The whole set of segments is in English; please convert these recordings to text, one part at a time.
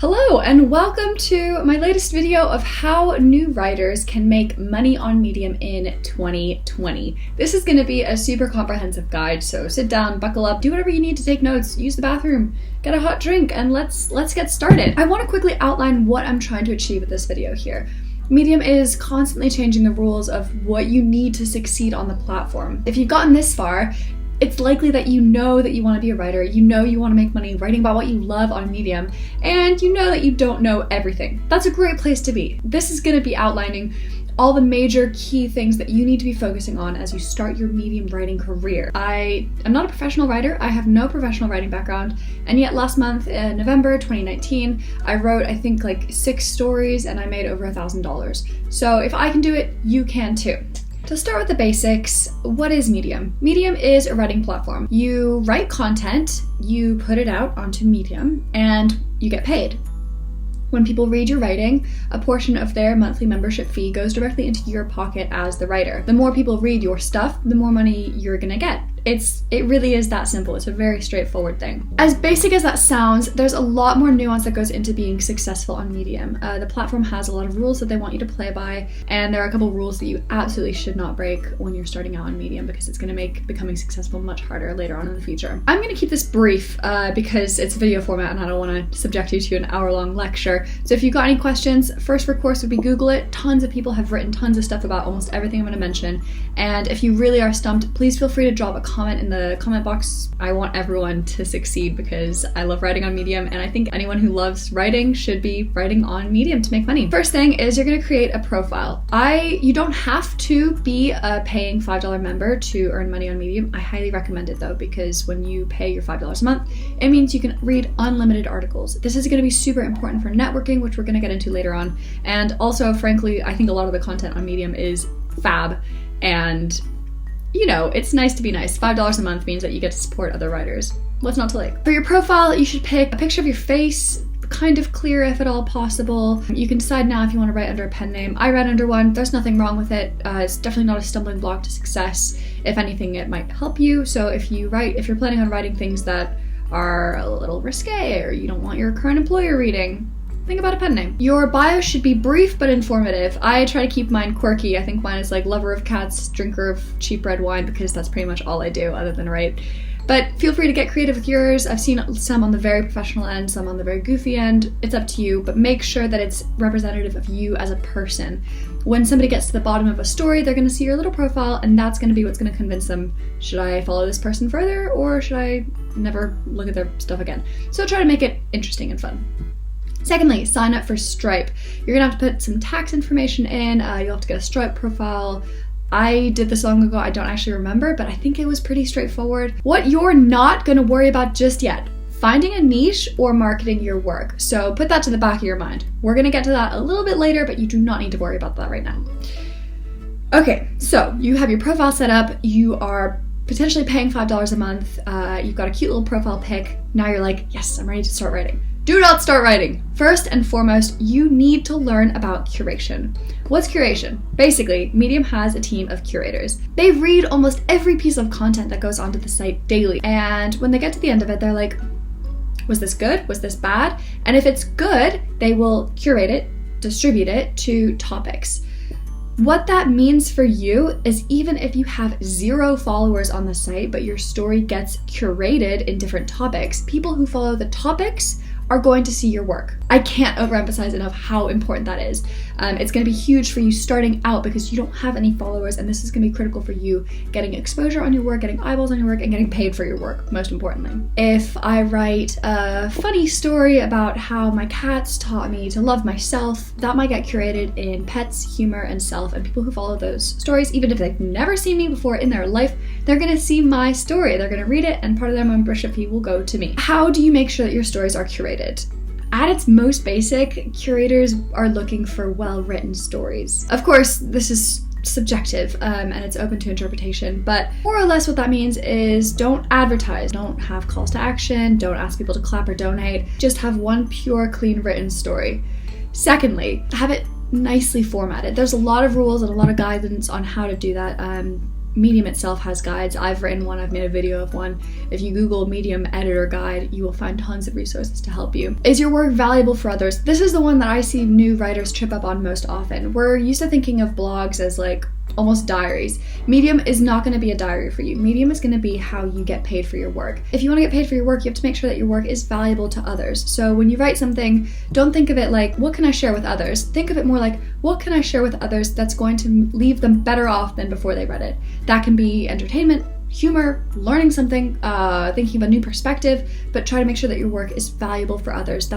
Hello and welcome to my latest video of how new writers can make money on Medium in 2020. This is going to be a super comprehensive guide, so sit down, buckle up, do whatever you need to take notes, use the bathroom, get a hot drink, and let's get started. I want to quickly outline what I'm trying to achieve with this video here. Medium is constantly changing the rules of what you need to succeed on the platform. If you've gotten this far, it's likely that you know that you want to be a writer, you know you want to make money writing about what you love on Medium, and you know that you don't know everything. That's a great place to be. This is going to be outlining all the major key things that you need to be focusing on as you start your Medium writing career. I am not a professional writer, I have no professional writing background, and yet last month in November 2019, I wrote I think like 6 stories and I made over $1,000. So if I can do it, you can too. To start with the basics, what is Medium? Medium is a writing platform. You write content, you put it out onto Medium, and you get paid. When people read your writing, a portion of their monthly membership fee goes directly into your pocket as the writer. The more people read your stuff, the more money you're gonna get. It really is that simple. It's a very straightforward thing. As basic as that sounds, there's a lot more nuance that goes into being successful on Medium. The platform has a lot of rules that they want you to play by, and there are a couple rules that you absolutely should not break when you're starting out on Medium because it's gonna make becoming successful much harder later on in the future. I'm gonna keep this brief because it's video format and I don't wanna subject you to an hour-long lecture. So if you've got any questions, first recourse would be Google it. Tons of people have written tons of stuff about almost everything I'm gonna mention. And if you really are stumped, please feel free to drop a comment in the comment box. I want everyone to succeed because I love writing on Medium, and I think anyone who loves writing should be writing on Medium to make money. First thing is you're gonna create a profile. You don't have to be a paying $5 member to earn money on Medium. I highly recommend it though, because when you pay your $5 a month, it means you can read unlimited articles. This is gonna be super important for networking, which we're gonna get into later on. And also, frankly, I think a lot of the content on Medium is fab, and you know, it's nice to be nice. $5 a month means that you get to support other writers. What's not to like? For your profile, you should pick a picture of your face, kind of clear if at all possible. You can decide now if you want to write under a pen name. I write under one. There's nothing wrong with it. It's definitely not a stumbling block to success. If anything, it might help you. So if you're planning on writing things that are a little risque or you don't want your current employer reading, think about a pen name. Your bio should be brief but informative. I try to keep mine quirky. I think mine is like lover of cats, drinker of cheap red wine, because that's pretty much all I do other than write. But feel free to get creative with yours. I've seen some on the very professional end, some on the very goofy end. It's up to you, but make sure that it's representative of you as a person. When somebody gets to the bottom of a story, they're gonna see your little profile, and that's gonna be what's gonna convince them, should I follow this person further, or should I never look at their stuff again? So try to make it interesting and fun. Secondly, sign up for Stripe. You're gonna have to put some tax information in, you'll have to get a Stripe profile. I did this long ago, I don't actually remember, but I think it was pretty straightforward. What you're not gonna worry about just yet, finding a niche or marketing your work. So put that to the back of your mind. We're gonna get to that a little bit later, but you do not need to worry about that right now. Okay, so you have your profile set up, you are potentially paying $5 a month, you've got a cute little profile pic, now you're like, yes, I'm ready to start writing. Do not start writing. First and foremost, you need to learn about curation. What's curation? Basically, Medium has a team of curators. They read almost every piece of content that goes onto the site daily, and when they get to the end of it, they're like, was this good? Was this bad? And if it's good, they will curate it, distribute it to topics. What that means for you is even if you have 0 followers on the site, but your story gets curated in different topics, people who follow the topics are going to see your work. I can't overemphasize enough how important that is. It's gonna be huge for you starting out because you don't have any followers, and this is gonna be critical for you getting exposure on your work, getting eyeballs on your work, and getting paid for your work, most importantly. If I write a funny story about how my cats taught me to love myself, that might get curated in pets, humor, and self, and people who follow those stories, even if they've never seen me before in their life, they're gonna see my story, they're gonna read it, and part of their membership fee will go to me. How do you make sure that your stories are curated? At its most basic, curators are looking for well-written stories. Of course, this is subjective and it's open to interpretation, but more or less what that means is don't advertise, don't have calls to action, don't ask people to clap or donate, just have one pure, clean written story. Secondly, have it nicely formatted. There's a lot of rules and a lot of guidance on how to do that. Medium itself has guides. I've written one, I've made a video of one. If you Google Medium editor guide, you will find tons of resources to help you. Is your work valuable for others? This is the one that I see new writers trip up on most often. We're used to thinking of blogs as like almost diaries. Medium is not going to be a diary for you. Medium is going to be how you get paid for your work. If you want to get paid for your work, you have to make sure that your work is valuable to others. So when you write something, don't think of it like, what can I share with others? Think of it more like, what can I share with others that's going to leave them better off than before they read it? That can be entertainment, humor, learning something, thinking of a new perspective, but try to make sure that your work is valuable for others.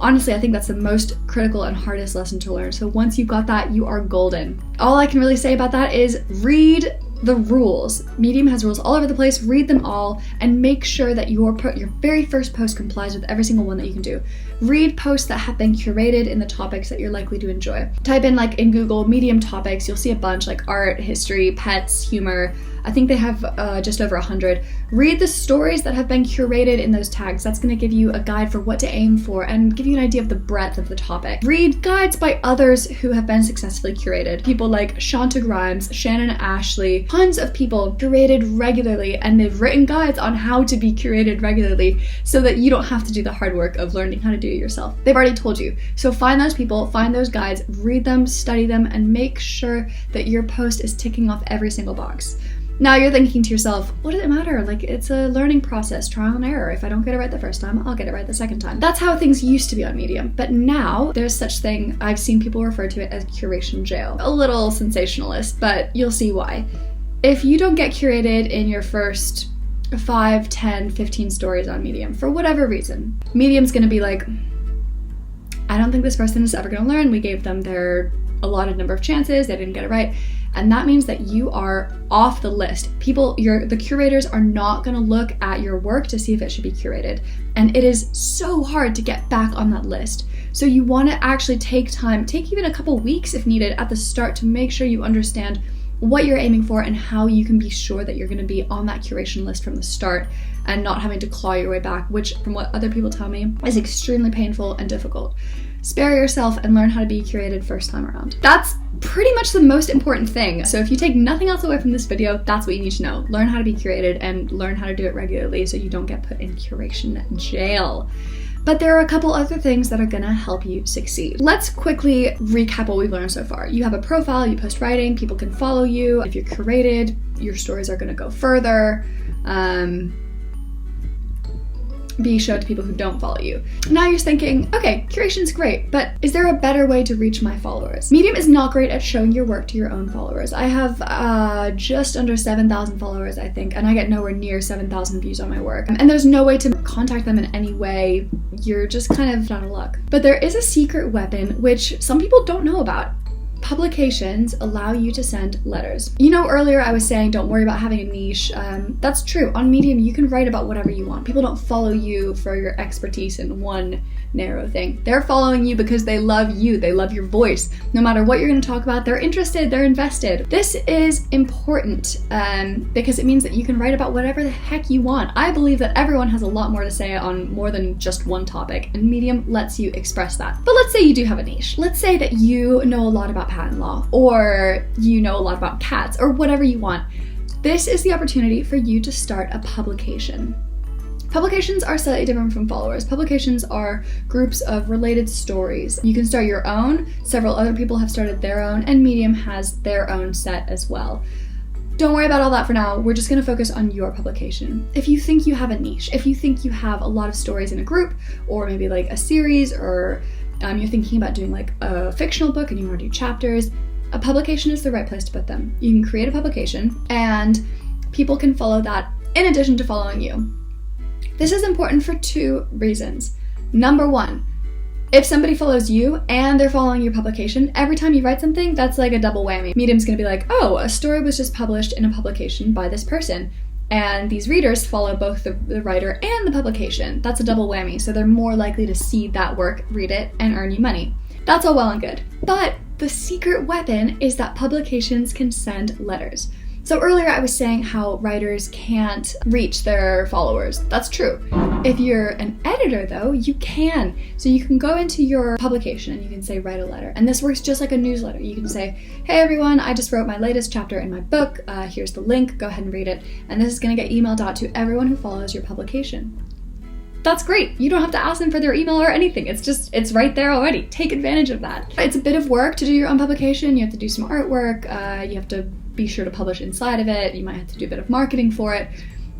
Honestly, I think that's the most critical and hardest lesson to learn. So once you've got that, you are golden. All I can really say about that is read the rules. Medium has rules all over the place. Read them all and make sure that your very first post complies with every single one that you can do. Read posts that have been curated in the topics that you're likely to enjoy. Type in like in Google Medium topics, you'll see a bunch like art, history, pets, humor. I think they have just over 100. Read the stories that have been curated in those tags. That's going to give you a guide for what to aim for and give you an idea of the breadth of the topic. Read guides by others who have been successfully curated. People like Shanta Grimes, Shannon Ashley, tons of people curated regularly, and they've written guides on how to be curated regularly so that you don't have to do the hard work of learning how to do it yourself. They've already told you. So find those people, find those guides, read them, study them, and make sure that your post is ticking off every single box. Now you're thinking to yourself, what does it matter? Like, it's a learning process, trial and error. If I don't get it right the first time, I'll get it right the second time. That's how things used to be on Medium. But now there's such thing, I've seen people refer to it as curation jail. A little sensationalist, but you'll see why. If you don't get curated in your first 5, 10, 15 stories on Medium, for whatever reason, Medium's gonna be like, I don't think this person is ever gonna learn. We gave them their allotted number of chances, they didn't get it right. And that means that you are off the list. The curators are not gonna look at your work to see if it should be curated. And it is so hard to get back on that list. So you wanna actually take time, take even a couple weeks if needed at the start to make sure you understand what you're aiming for and how you can be sure that you're gonna be on that curation list from the start and not having to claw your way back, which from what other people tell me is extremely painful and difficult. Spare yourself and learn how to be curated first time around. That's pretty much the most important thing. So if you take nothing else away from this video, that's what you need to know. Learn how to be curated and learn how to do it regularly so you don't get put in curation jail. But there are a couple other things that are gonna help you succeed. Let's quickly recap what we've learned so far. You have a profile, you post writing, people can follow you. If you're curated, your stories are gonna go further. Be shown to people who don't follow you. Now you're thinking, okay, curation's great, but is there a better way to reach my followers? Medium is not great at showing your work to your own followers. I have just under 7,000 followers, I think, and I get nowhere near 7,000 views on my work. And there's no way to contact them in any way. You're just kind of out of luck. But there is a secret weapon which some people don't know about. Publications allow you to send letters. You know, earlier I was saying don't worry about having a niche. That's true. On Medium, you can write about whatever you want. People don't follow you for your expertise in one narrow thing. They're following you because they love you. They love your voice. No matter what you're going to talk about, they're interested, they're invested. This is important because it means that you can write about whatever the heck you want. I believe that everyone has a lot more to say on more than just one topic, and Medium lets you express that. But let's say you do have a niche. Let's say that you know a lot about patent law, or you know a lot about cats, or whatever you want. This is the opportunity for you to start a publication. Publications are slightly different from followers. Publications are groups of related stories. You can start your own, several other people have started their own, and Medium has their own set as well. Don't worry about all that for now. We're just gonna focus on your publication. If you think you have a niche, if you think you have a lot of stories in a group, or maybe like a series, or you're thinking about doing like a fictional book and you want to do chapters, a publication is the right place to put them. You can create a publication and people can follow that in addition to following you. This is important for 2 reasons. Number 1, if somebody follows you and they're following your publication, every time you write something, that's like a double whammy. Medium's gonna be like, oh, a story was just published in a publication by this person. And these readers follow both the writer and the publication. That's a double whammy, so they're more likely to see that work, read it, and earn you money. That's all well and good. But the secret weapon is that publications can send letters. So earlier I was saying how writers can't reach their followers. That's true. If you're an editor though, you can. So you can go into your publication and you can say write a letter. And this works just like a newsletter. You can say, hey everyone, I just wrote my latest chapter in my book. Here's the link, go ahead and read it. And this is gonna get emailed out to everyone who follows your publication. That's great. You don't have to ask them for their email or anything. It's right there already. Take advantage of that. It's a bit of work to do your own publication. You have to do some artwork. You have to be sure to publish inside of it. You might have to do a bit of marketing for it.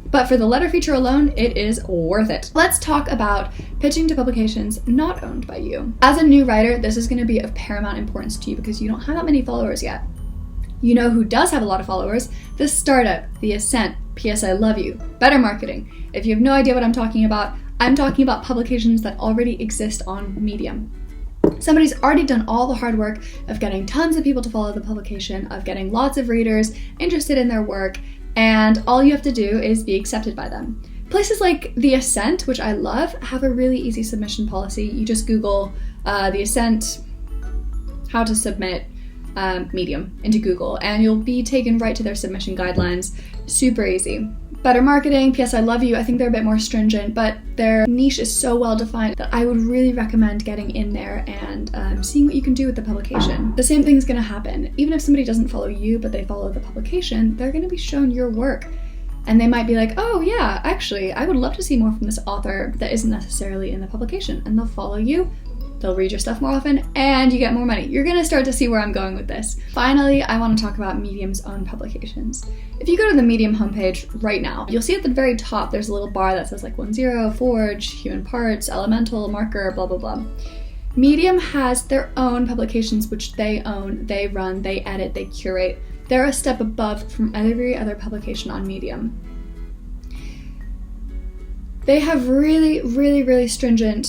But for the letter feature alone, it is worth it. Let's talk about pitching to publications not owned by you. As a new writer, this is going to be of paramount importance to you because you don't have that many followers yet. You know who does have a lot of followers? The Startup, The Ascent, P.S. I Love You, Better Marketing. If you have no idea what I'm talking about publications that already exist on Medium. Somebody's already done all the hard work of getting tons of people to follow the publication, of getting lots of readers interested in their work, and all you have to do is be accepted by them. Places like The Ascent, which I love, have a really easy submission policy. You just Google The Ascent, how to submit Medium into Google, and you'll be taken right to their submission guidelines. Super easy. Better Marketing, P.S. I Love You, I think they're a bit more stringent, but their niche is so well defined that I would really recommend getting in there and seeing what you can do with the publication. The same thing's gonna happen. Even if somebody doesn't follow you, but they follow the publication, they're gonna be shown your work. And they might be like, oh yeah, actually, I would love to see more from this author that isn't necessarily in the publication. And they'll follow you, they'll read your stuff more often, and you get more money. You're gonna start to see where I'm going with this. Finally, I wanna talk about Medium's own publications. If you go to the Medium homepage right now, you'll see at the very top, there's a little bar that says like 10, Forge, Human Parts, Elemental, Marker, blah, blah, blah. Medium has their own publications, which they own, they run, they edit, they curate. They're a step above from every other publication on Medium. They have really, really, really stringent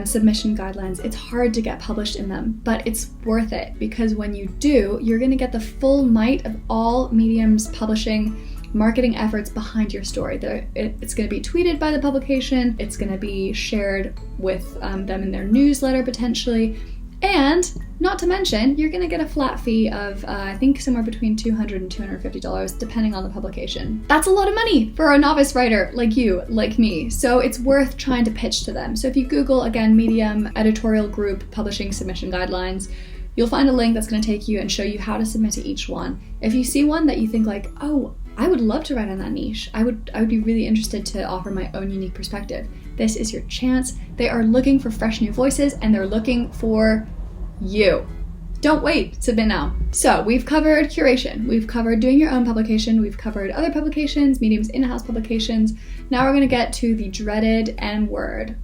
submission guidelines. It's hard to get published in them, but it's worth it because when you do, you're gonna get the full might of all Medium's publishing marketing efforts behind your story. It's gonna be tweeted by the publication, it's gonna be shared with them in their newsletter potentially, and not to mention, you're gonna get a flat fee of, I think somewhere between $200 and $250, depending on the publication. That's a lot of money for a novice writer like you, like me. So it's worth trying to pitch to them. So if you Google, again, Medium editorial group publishing submission guidelines, you'll find a link that's gonna take you and show you how to submit to each one. If you see one that you think like, oh, I would love to write on that niche. I would be really interested to offer my own unique perspective. This is your chance. They are looking for fresh new voices and they're looking for you. Don't wait, submit now. So we've covered curation, we've covered doing your own publication, we've covered other publications, Medium's in-house publications. Now we're gonna get to the dreaded M word,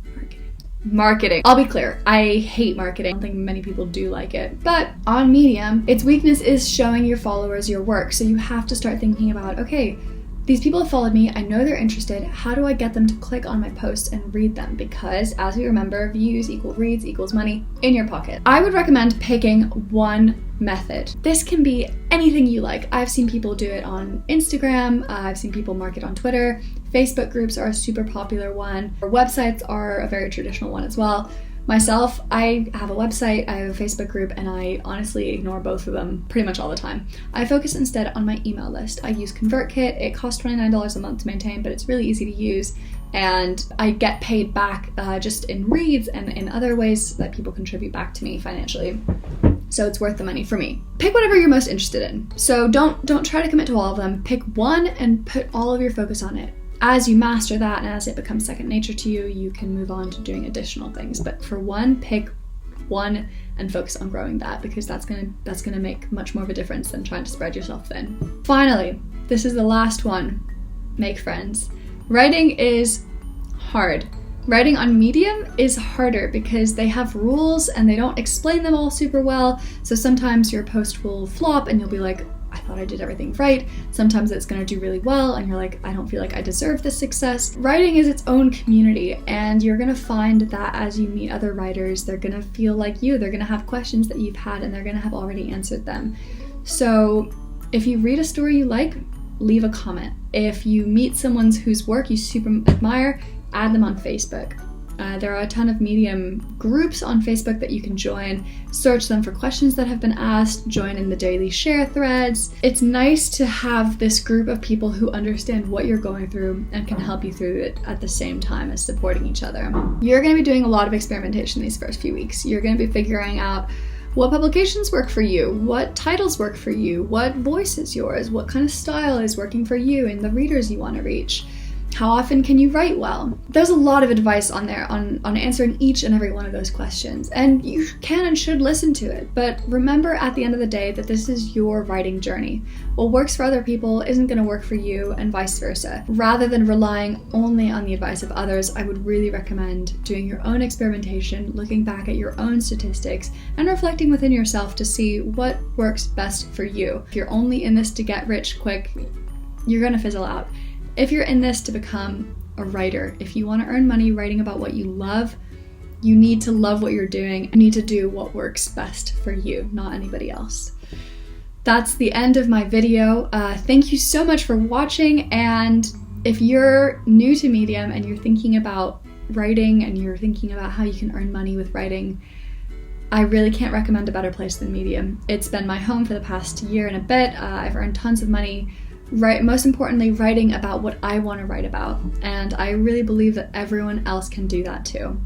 marketing. I'll be clear, I hate marketing. I don't think many people do like it, but on Medium, its weakness is showing your followers your work. So you have to start thinking about, okay, these people have followed me, I know they're interested, how do I get them to click on my posts and read them? Because as we remember, views equal reads equals money in your pocket. I would recommend picking one method. This can be anything you like. I've seen people do it on Instagram, I've seen people market on Twitter, Facebook groups are a super popular one, or websites are a very traditional one as well. Myself, I have a website, I have a Facebook group, and I honestly ignore both of them pretty much all the time. I focus instead on my email list. I use ConvertKit. It costs $29 a month to maintain, but it's really easy to use, and I get paid back just in reads and in other ways that people contribute back to me financially. So it's worth the money for me. Pick whatever you're most interested in. So don't try to commit to all of them. Pick one and put all of your focus on it. As you master that and as it becomes second nature to you, you can move on to doing additional things. But for one, pick one and focus on growing that because that's gonna make much more of a difference than trying to spread yourself thin. Finally, this is the last one. Make friends. Writing is hard. Writing on Medium is harder because they have rules and they don't explain them all super well. So sometimes your post will flop and you'll be like, I thought I did everything right. Sometimes it's gonna do really well and you're like, I don't feel like I deserve this success. Writing is its own community and you're gonna find that as you meet other writers, they're gonna feel like you. They're gonna have questions that you've had and they're gonna have already answered them. So if you read a story you like, leave a comment. If you meet someone whose work you super admire, add them on Facebook. There are a ton of Medium groups on Facebook that you can join. Search them for questions that have been asked, join in the daily share threads. It's nice to have this group of people who understand what you're going through and can help you through it at the same time as supporting each other. You're going to be doing a lot of experimentation these first few weeks. You're going to be figuring out what publications work for you, what titles work for you, what voice is yours, what kind of style is working for you and the readers you want to reach. How often can you write well? There's a lot of advice on there on answering each and every one of those questions, and you can and should listen to it. But remember at the end of the day that this is your writing journey. What works for other people isn't going to work for you, and vice versa. Rather than relying only on the advice of others, I would really recommend doing your own experimentation, looking back at your own statistics, and reflecting within yourself to see what works best for you. If you're only in this to get rich quick, you're going to fizzle out. If you're in this to become a writer, if you want to earn money writing about what you love, you need to love what you're doing. You need to do what works best for you, not anybody else. That's the end of my video. Thank you so much for watching, and if you're new to Medium and you're thinking about writing and you're thinking about how you can earn money with writing, I really can't recommend a better place than Medium. It's been my home for the past year and a bit. I've earned tons of money. Most importantly, writing about what I want to write about, and I really believe that everyone else can do that too.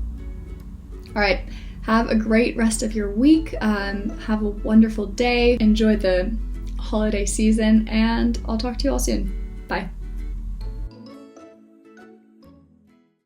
All right, have a great rest of your week, have a wonderful day, enjoy the holiday season, and I'll talk to you all soon. Bye.